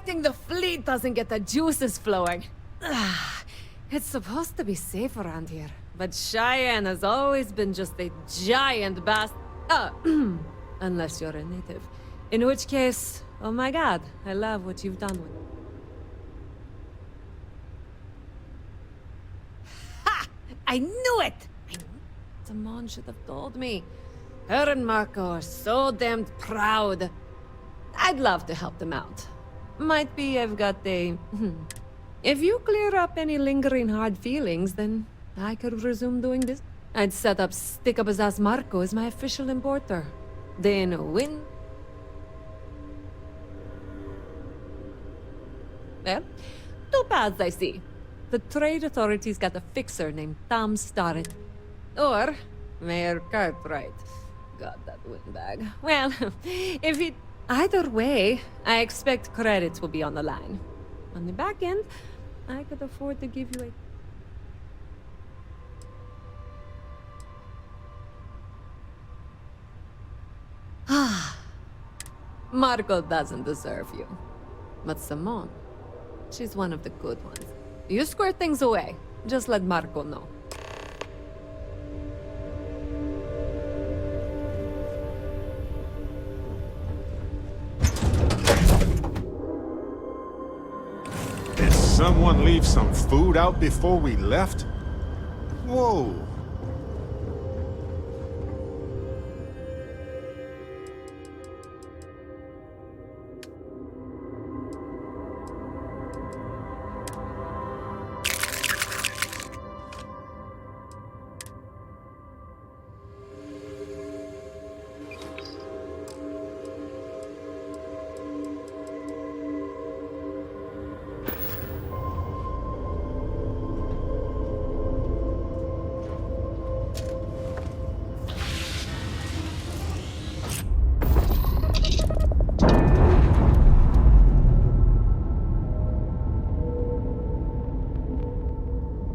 fighting the fleet doesn't get the juices flowing. It's supposed to be safe around here, but Cheyenne has always been just a giant unless you're a native. In which case, oh my god, I love what you've done with it. Ha! I knew it! Simone should have told me. Her and Marco are so damned proud. I'd love to help them out. Might be I've got a... If you clear up any lingering hard feelings, then I could resume doing this. I'd set up Stick-Up-His-Ass Marco as my official importer. Then win. Well, two paths I see. The trade authorities got a fixer named Tom Starrett. Or Mayor Cartwright. God, that windbag. Well, if it... Either way, I expect credits will be on the line. On the back end, I could afford to give you a... Marco doesn't deserve you. But Simone, she's one of the good ones. You square things away. Just let Marco know. Did someone leave some food out before we left? Whoa.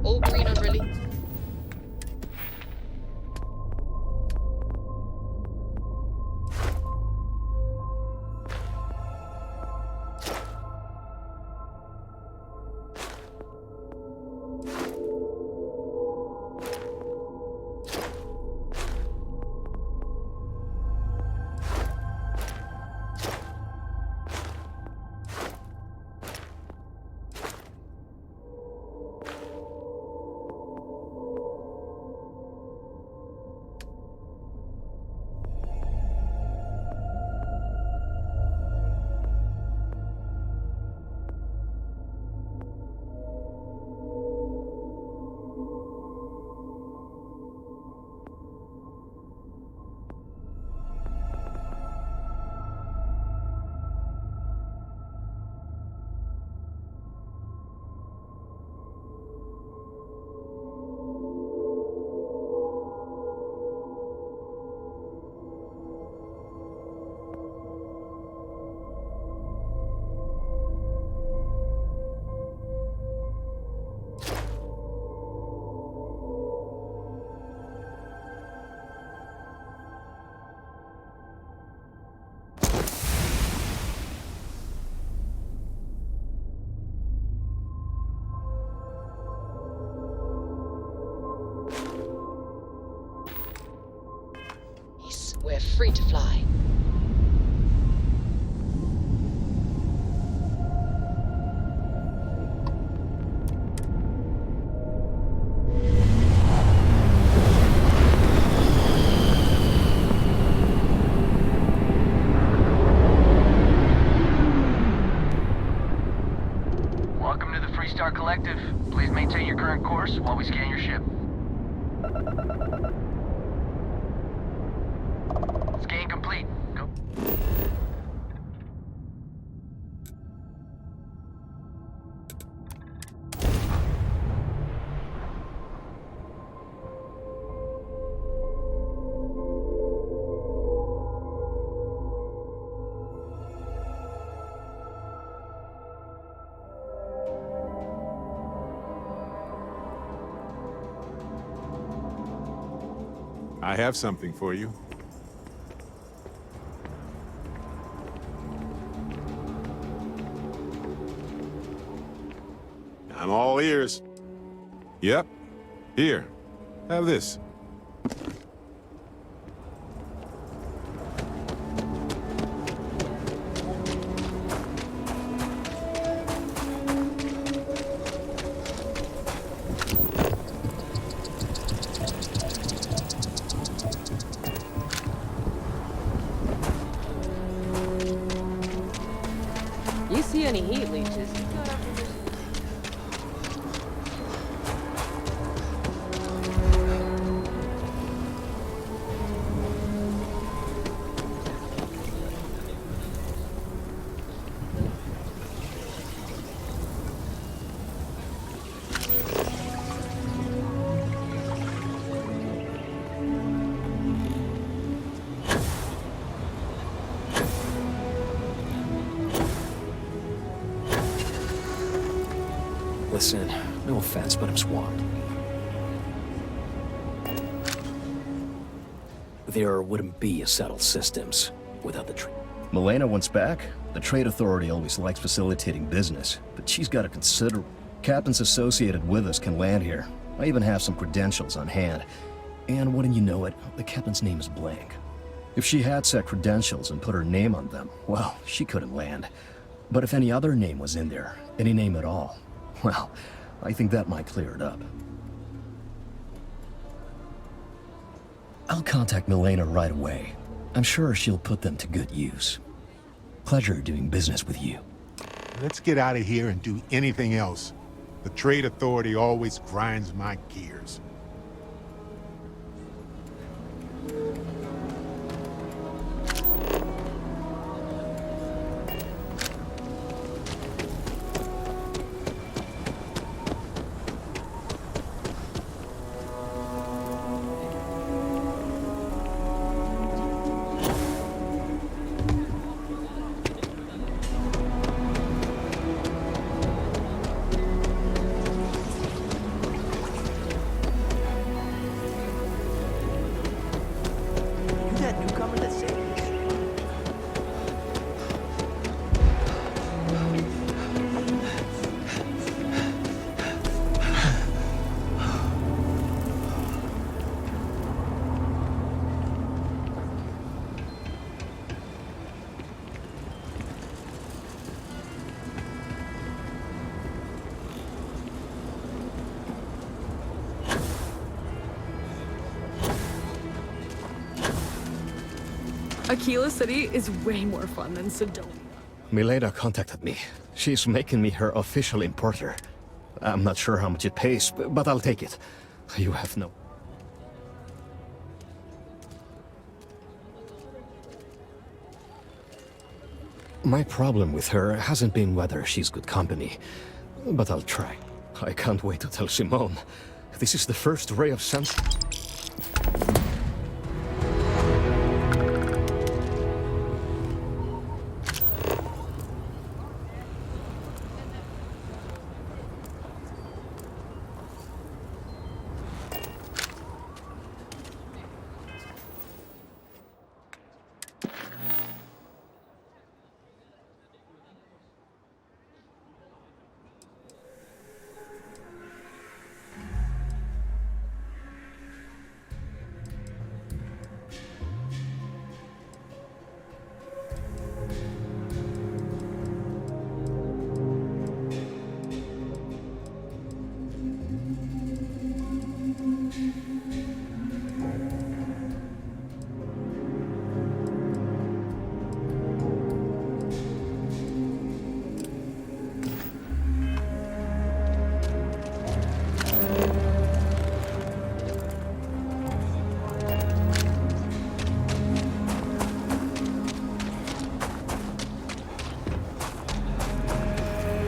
All green on release. We're free to fly. Welcome to the Freestar Collective. Please maintain your current course while we scan your ship. Scan complete. Go. I have something for you. I'm all ears. Yep. Here. Have this. You see any heat leeches? Listen, no offense, but I'm swamped. There wouldn't be a settled systems without the trade. Milena wants back? The Trade Authority always likes facilitating business, but she's got to consider. Captains associated with us can land here. I even have some credentials on hand. And wouldn't you know it, the captain's name is blank. If she had set credentials and put her name on them, well, she couldn't land. But if any other name was in there, any name at all, well, I think that might clear it up. I'll contact Milena right away. I'm sure she'll put them to good use. Pleasure doing business with you. Let's get out of here and do anything else. The Trade Authority always grinds my gears. Aquila City is way more fun than Sedona. Milena contacted me. She's making me her official importer. I'm not sure how much it pays, but I'll take it. You have no... My problem with her hasn't been whether she's good company, but I'll try. I can't wait to tell Simone. This is the first ray of sunshine.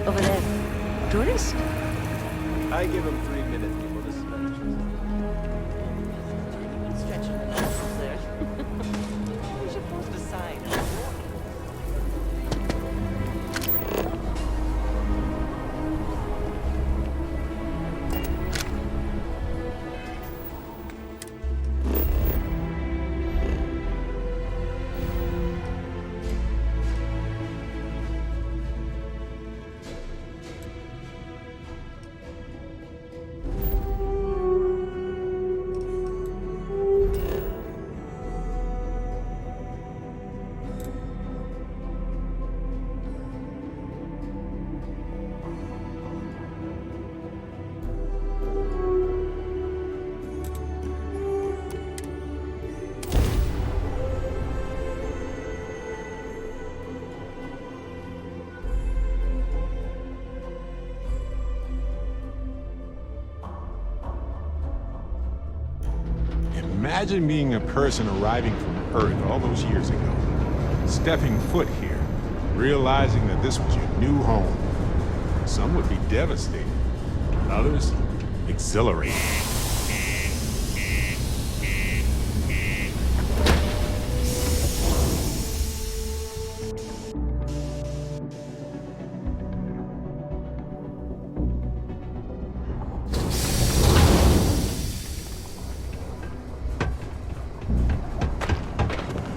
Over there. Tourist? I give him 3 minutes before the smash. Stretching the muscles there. You're supposed to sign. Imagine being a person arriving from Earth all those years ago, stepping foot here, realizing that this was your new home. Some would be devastated, others exhilarated.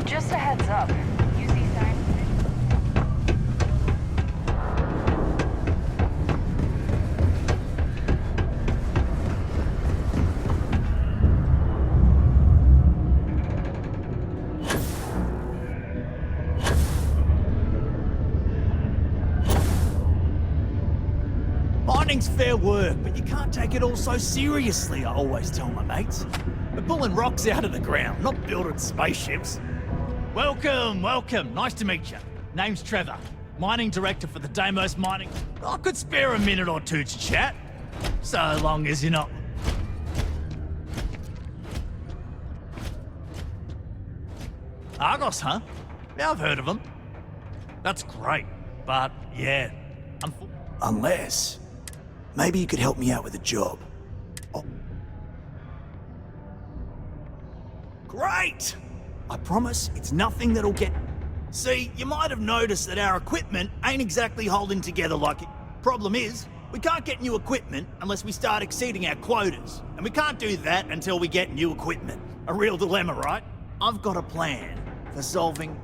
Just a heads up. You see signs? Mining's fair work, but you can't take it all so seriously, I always tell my mates. We're pulling rocks out of the ground, not building spaceships. Welcome, welcome. Nice to meet you. Name's Trevor, mining director for the Deimos Mining. I could spare a minute or two to chat, so long as you're not... Argos, huh? Yeah, I've heard of them. That's great, but yeah, unless... maybe you could help me out with a job. Oh. Great! I promise it's nothing that'll get... See, you might have noticed that our equipment ain't exactly holding together like it. Problem is, we can't get new equipment unless we start exceeding our quotas. And we can't do that until we get new equipment. A real dilemma, right? I've got a plan for solving...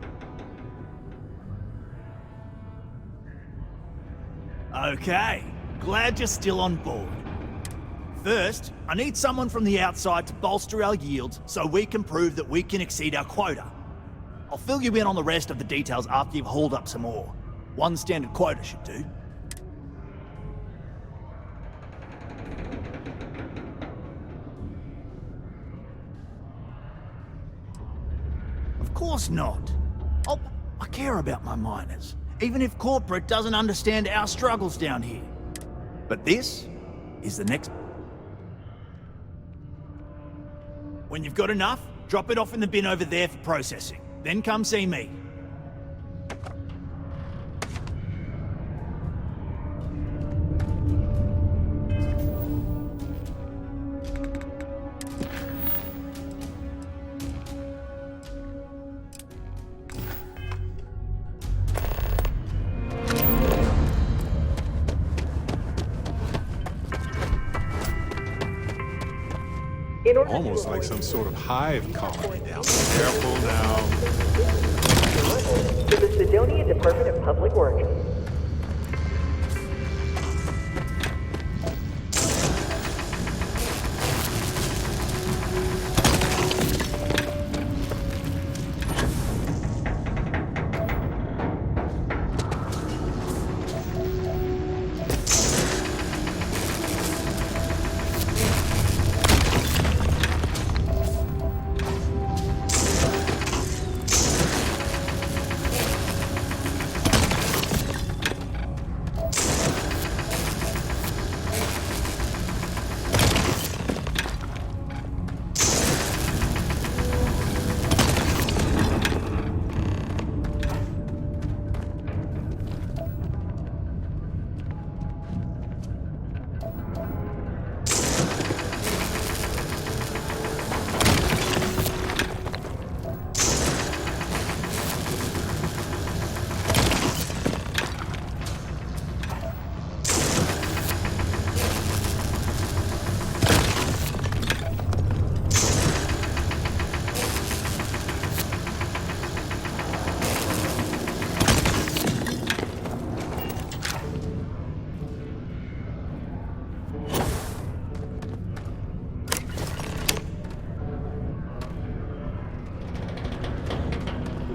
Okay, glad you're still on board. First, I need someone from the outside to bolster our yields so we can prove that we can exceed our quota. I'll fill you in on the rest of the details after you've hauled up some ore. One standard quota should do. Of course not. I care about my miners, even if corporate doesn't understand our struggles down here. But this is the next... When you've got enough, drop it off in the bin over there for processing. Then come see me. Almost like some sort of hive colony down there. Careful now. To the Sidonia Department of Public Works.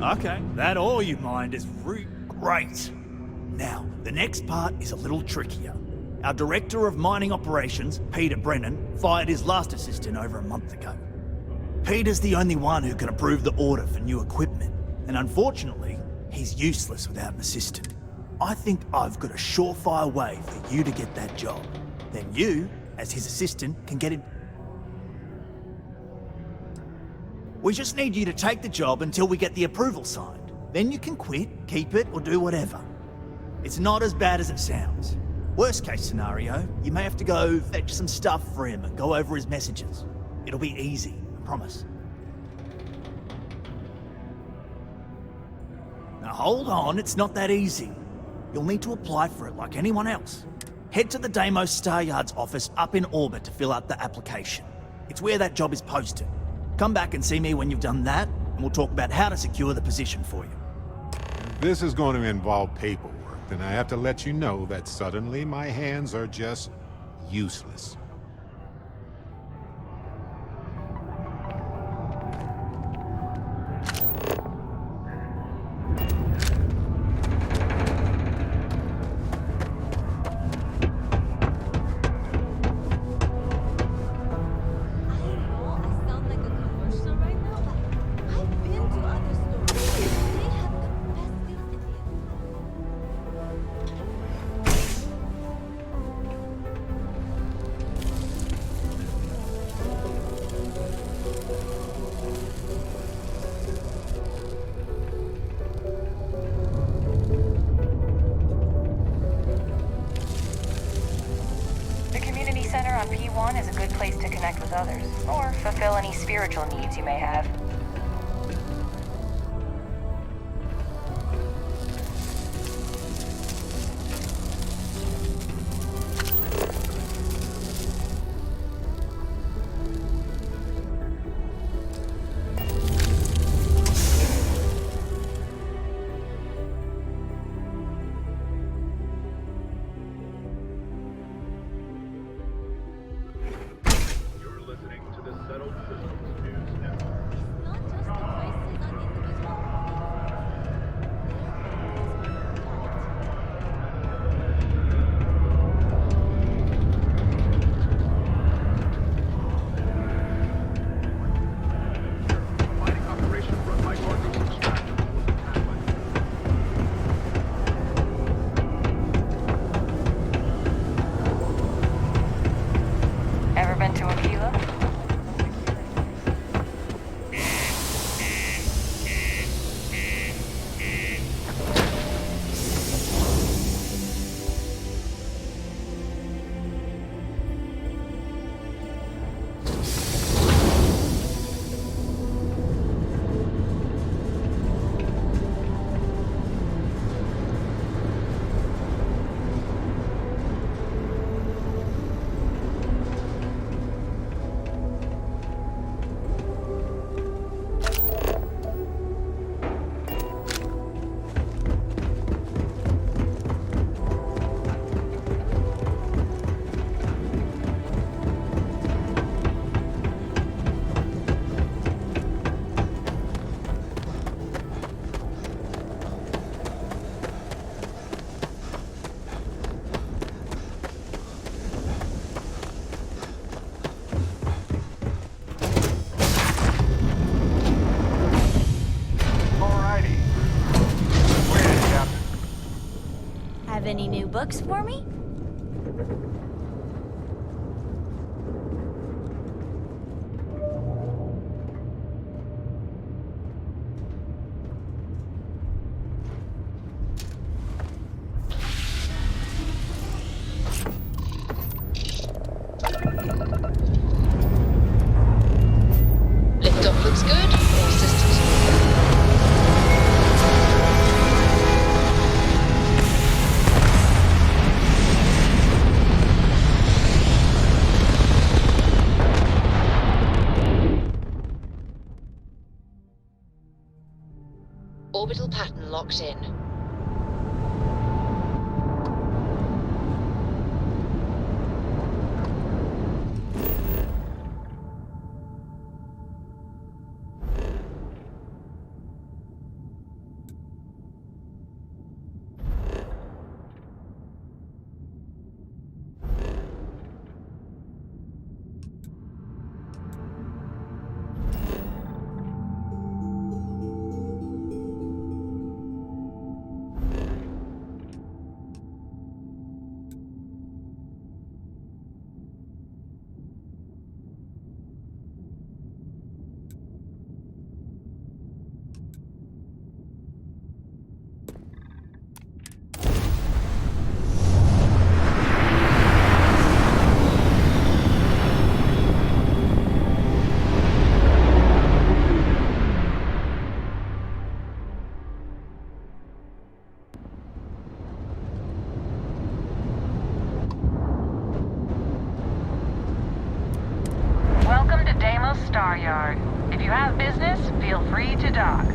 Okay, that ore you mined is great. Now, the next part is a little trickier. Our Director of Mining Operations, Peter Brennan, fired his last assistant over a month ago. Peter's the only one who can approve the order for new equipment, and unfortunately, he's useless without an assistant. I think I've got a surefire way for you to get that job. Then you, as his assistant, can get it... We just need you to take the job until we get the approval signed. Then you can quit, keep it, or do whatever. It's not as bad as it sounds. Worst case scenario, you may have to go fetch some stuff for him and go over his messages. It'll be easy, I promise. Now hold on, it's not that easy. You'll need to apply for it like anyone else. Head to the Deimos Star Yard's office up in orbit to fill out the application. It's where that job is posted. Come back and see me when you've done that, and we'll talk about how to secure the position for you. This is going to involve paperwork, then I have to let you know that suddenly my hands are just useless. Center on P1 is a good place to connect with others, or fulfill any spiritual needs you may have. Have any new books for me? Liftoff looks good. All systems orbital pattern locked in. disregard. If you have business, feel free to dock.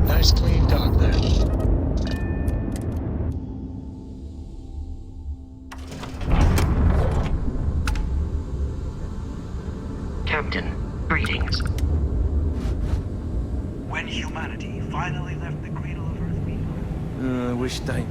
Nice clean dock there. Captain, greetings. When humanity finally left the cradle of Earth, I wish they...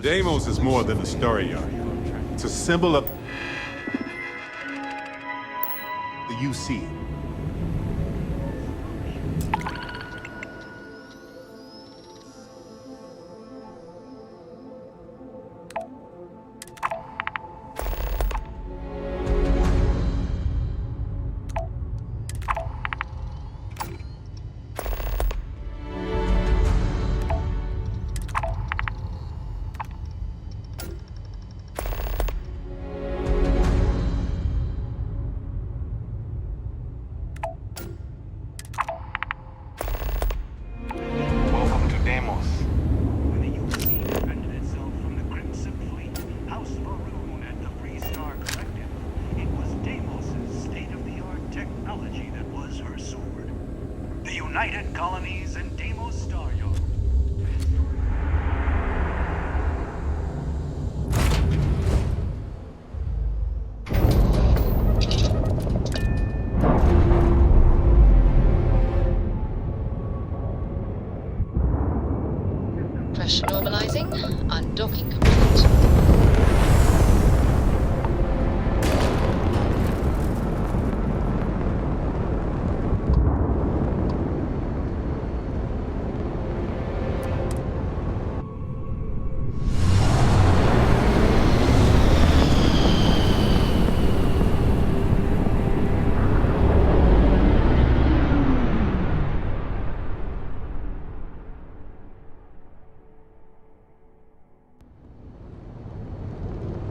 Deimos is more than a storeyard. It's a symbol of the UC. United Colonies and Deimos Star Yard. Pressure normalizing. Undocking complete.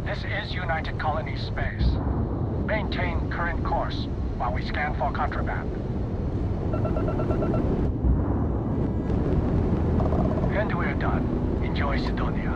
This is United Colonies space. Maintain current course while we scan for contraband. And we're done. Enjoy Sidonia.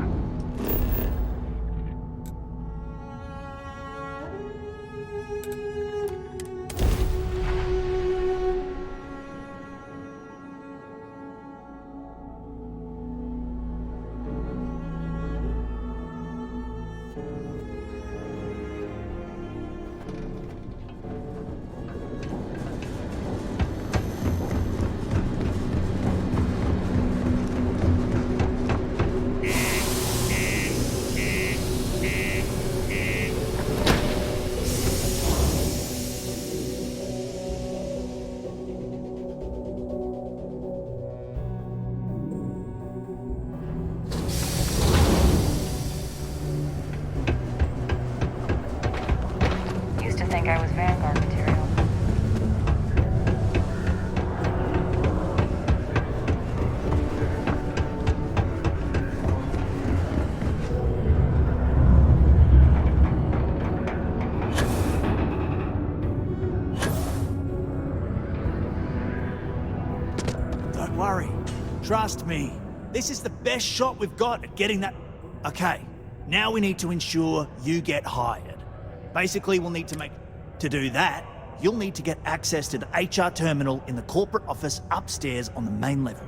Don't worry. Trust me. This is the best shot we've got at getting that... Okay, now we need to ensure you get hired. Basically, we'll need to make... To do that, you'll need to get access to the HR terminal in the corporate office upstairs on the main level.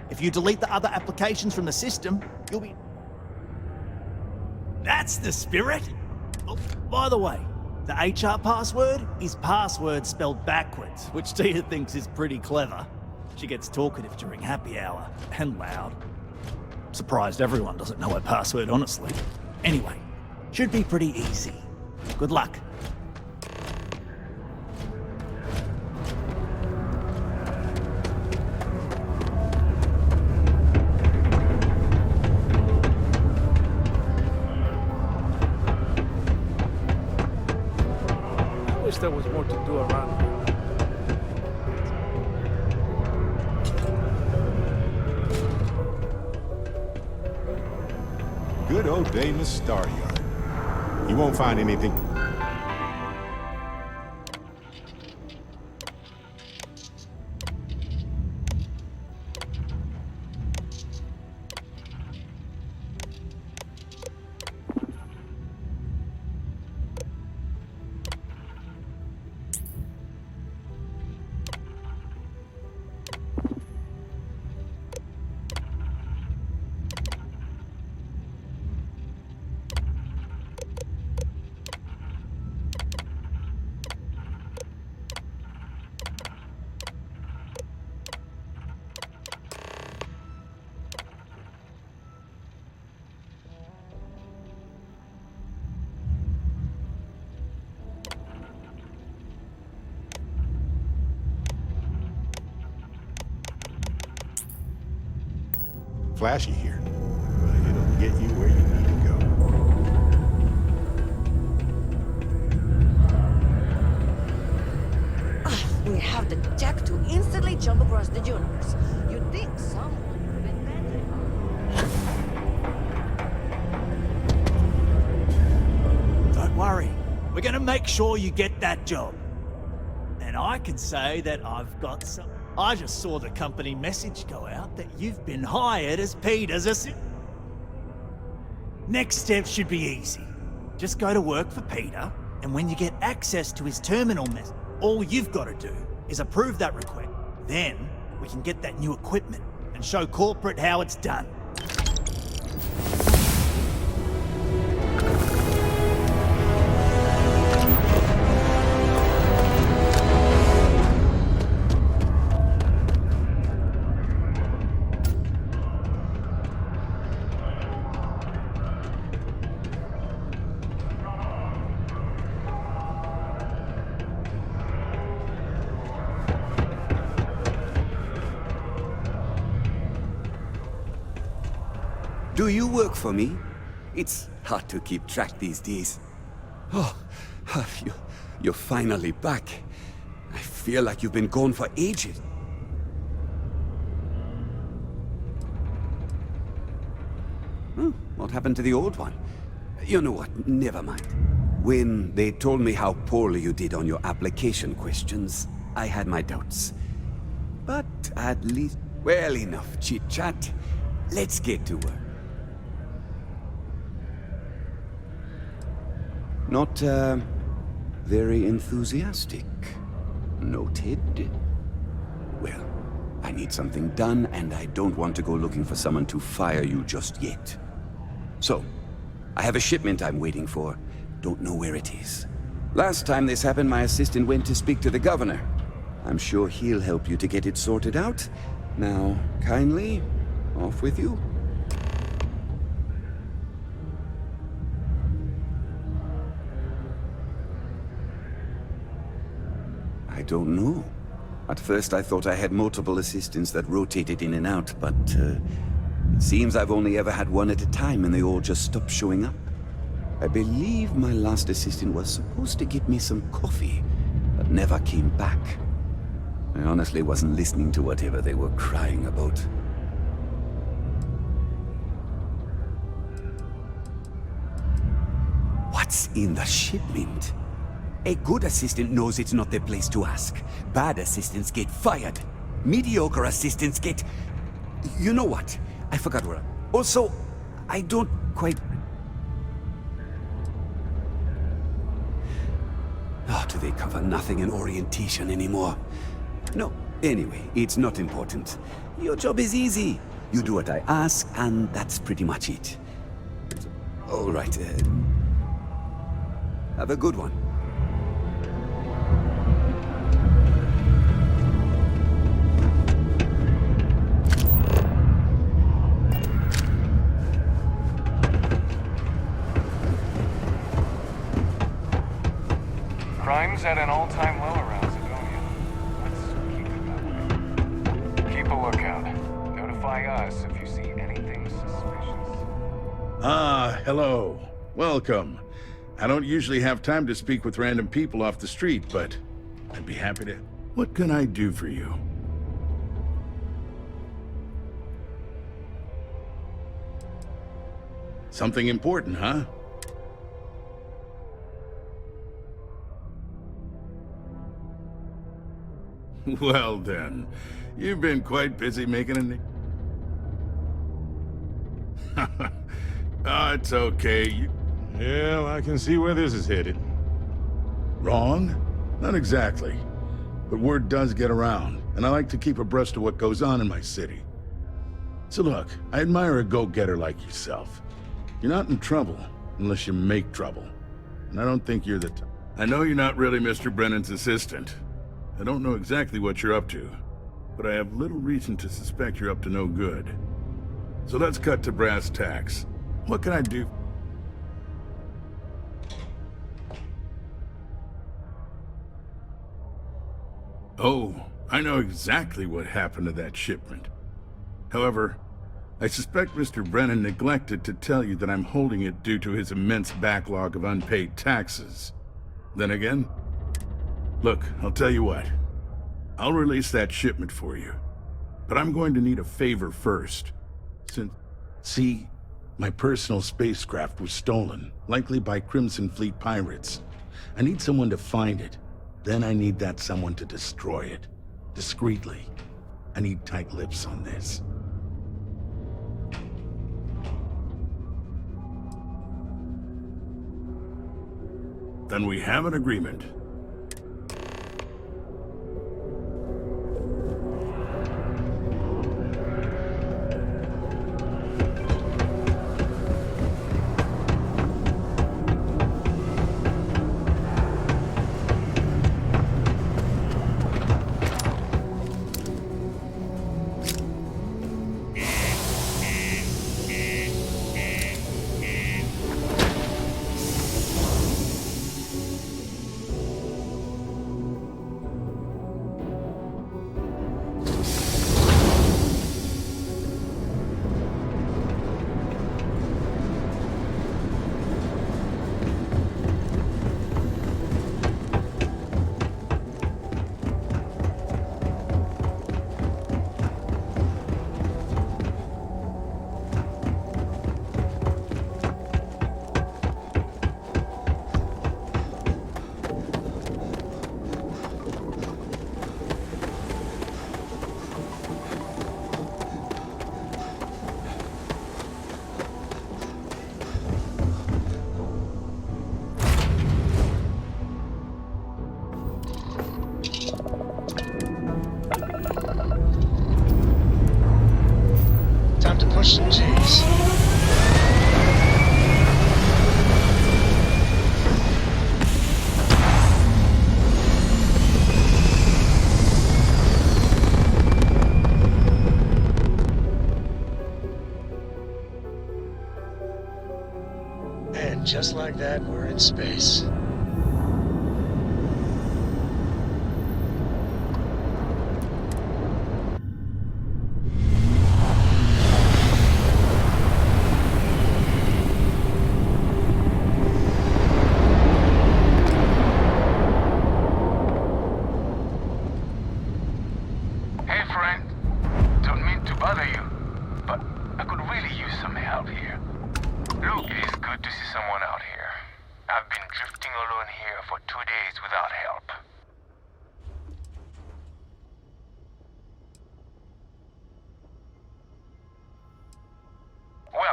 If you delete the other applications from the system, you'll be... That's the spirit! Oh, by the way, the HR password is password spelled backwards, which Tia thinks is pretty clever. She gets talkative during happy hour, and loud. Surprised everyone doesn't know her password, honestly. Anyway, should be pretty easy. Good luck. I wish there was more to do around here. Good old day in the Star Yard. You won't find anything. Flashy here, but it'll get you where you need to go. We have the tech to instantly jump across the universe. You'd think someone would invent it. Don't worry. We're gonna make sure you get that job. And I can say that I've got some... I just saw the company message go out that you've been hired as Peter's assistant. Next step should be easy. Just go to work for Peter, and when you get access to his terminal message, all you've got to do is approve that request. Then, we can get that new equipment and show corporate how it's done. Do you work for me? It's hard to keep track these days. Oh, you're finally back. I feel like you've been gone for ages. What happened to the old one? You know what, never mind. When they told me how poorly you did on your application questions, I had my doubts. But at least, well, enough chit-chat. Let's get to work. Not, very enthusiastic. Noted. Well, I need something done, and I don't want to go looking for someone to fire you just yet. So, I have a shipment I'm waiting for. Don't know where it is. Last time this happened, my assistant went to speak to the governor. I'm sure he'll help you to get it sorted out. Now, kindly, off with you. I don't know. At first I thought I had multiple assistants that rotated in and out, but it seems I've only ever had one at a time and they all just stopped showing up. I believe my last assistant was supposed to get me some coffee, but never came back. I honestly wasn't listening to whatever they were crying about. What's in the shipment? A good assistant knows it's not their place to ask. Bad assistants get fired. Mediocre assistants get... You know what? I forgot where... Also, I don't quite... Oh, do they cover nothing in orientation anymore? No. Anyway, it's not important. Your job is easy. You do what I ask, and that's pretty much it. All right. Have a good one. Crime's at an all-time low around Zidonia. Let's keep it that way. Keep a lookout. Notify us if you see anything suspicious. Ah, hello. Welcome. I don't usually have time to speak with random people off the street, but I'd be happy to... What can I do for you? Something important, huh? Well then, you've been quite busy making a... Oh, it's okay. Yeah, I can see where this is headed. Wrong? Not exactly. But word does get around, and I like to keep abreast of what goes on in my city. So look, I admire a go-getter like yourself. You're not in trouble unless you make trouble. And I don't think you're the type. I know you're not really Mr. Brennan's assistant. I don't know exactly what you're up to, but I have little reason to suspect you're up to no good. So let's cut to brass tacks. What can I do? Oh, I know exactly what happened to that shipment. However, I suspect Mr. Brennan neglected to tell you that I'm holding it due to his immense backlog of unpaid taxes. Then again, look, I'll tell you what. I'll release that shipment for you. But I'm going to need a favor first. See, my personal spacecraft was stolen, likely by Crimson Fleet pirates. I need someone to find it. Then I need that someone to destroy it. Discreetly. I need tight lips on this. Then we have an agreement. Jeez. And just like that, we're in space.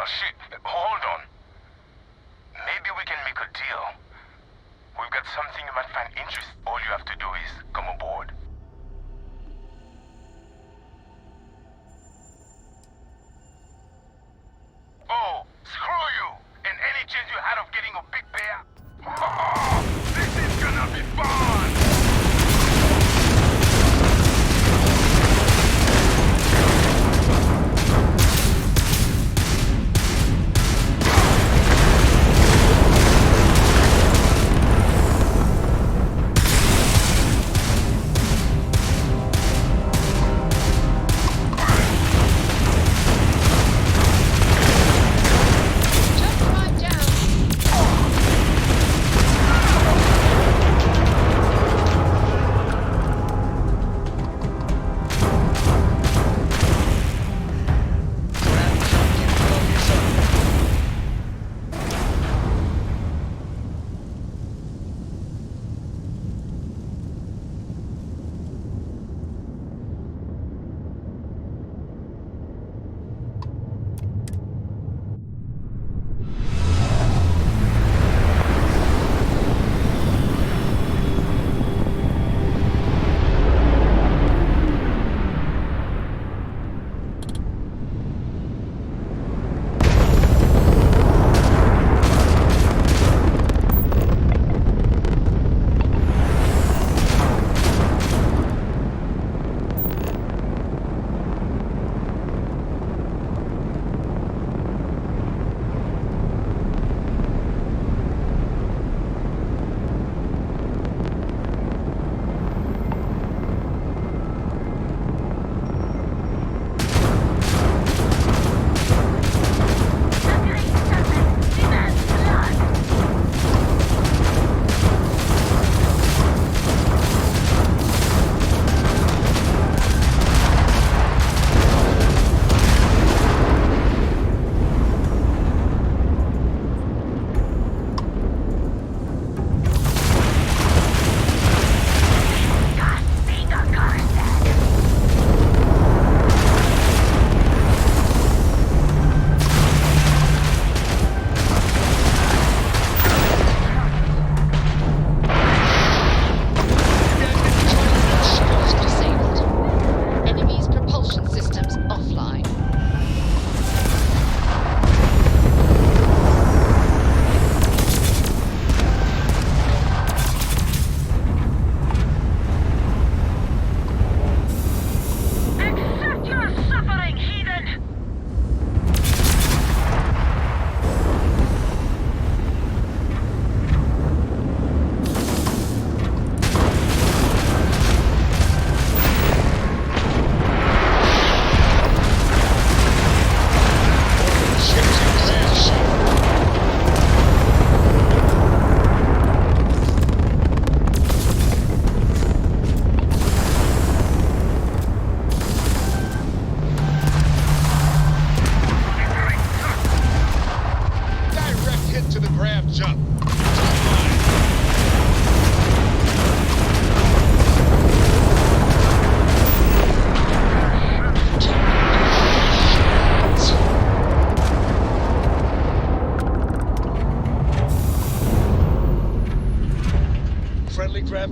shit. Hold on. Maybe we can make a deal. We've got something you might find interesting. All you have to do is come aboard. Oh, screw you! And any chance you had of getting a big payout? This is gonna be fun!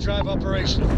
Drive operational.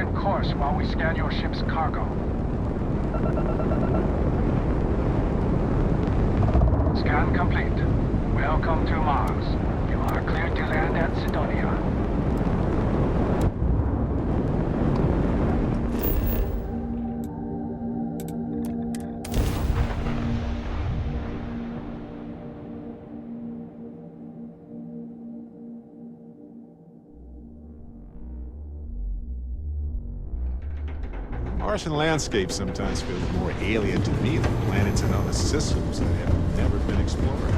Maintain course while we scan your ship's cargo. Scan complete. Welcome to Mars. You are cleared to land at Sidonia. Martian landscape sometimes feels more alien to me than planets and other systems that have never been explored.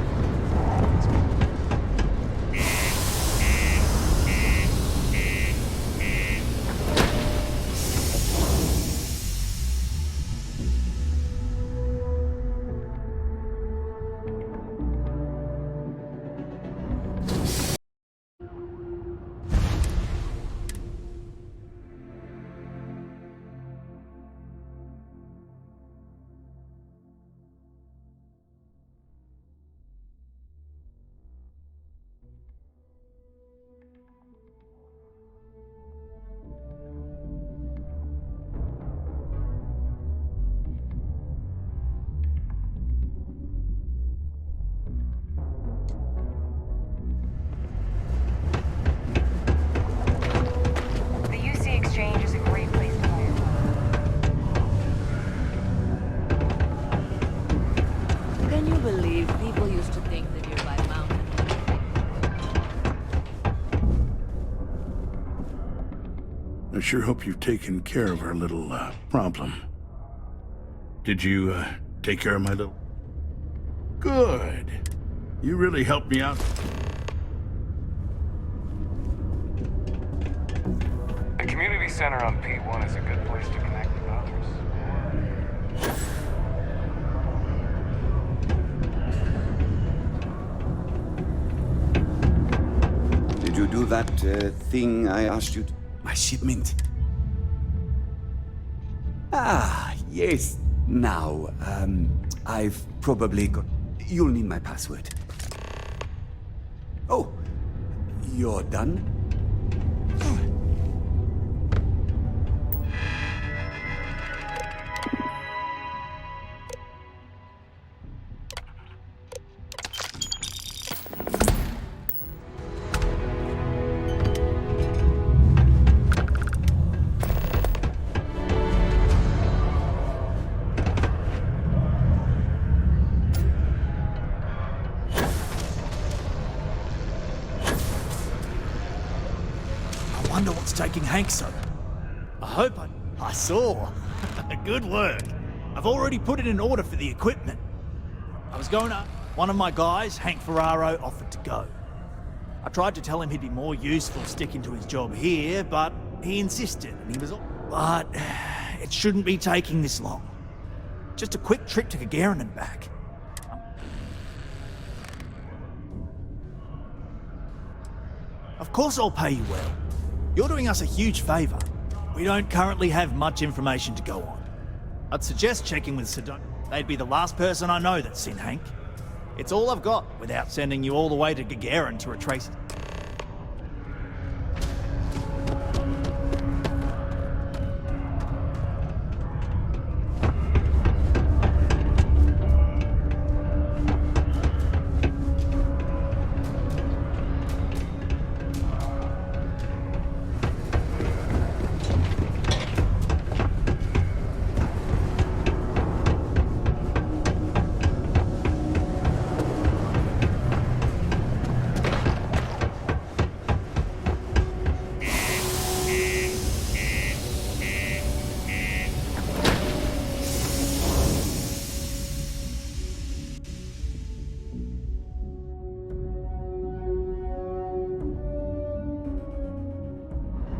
I sure hope you've taken care of our little, problem. Did you, take care of my little... Good. You really helped me out. The community center on P1 is a good place to connect with others. Did you do that, thing I asked you to? My shipment. Ah, yes. Now, I've probably got... You'll need my password. Oh, you're done? I wonder what's taking Hank so. I hope I saw. Good work. I've already put it in order for the equipment. I was going to... One of my guys, Hank Ferraro, offered to go. I tried to tell him he'd be more useful sticking to his job here, but he insisted, and he was all... But it shouldn't be taking this long. Just a quick trip to Gagarin and back. Of course I'll pay you well. You're doing us a huge favor. We don't currently have much information to go on. I'd suggest checking with Sidonia. They'd be the last person I know that's seen Hank. It's all I've got without sending you all the way to Gagarin to retrace it.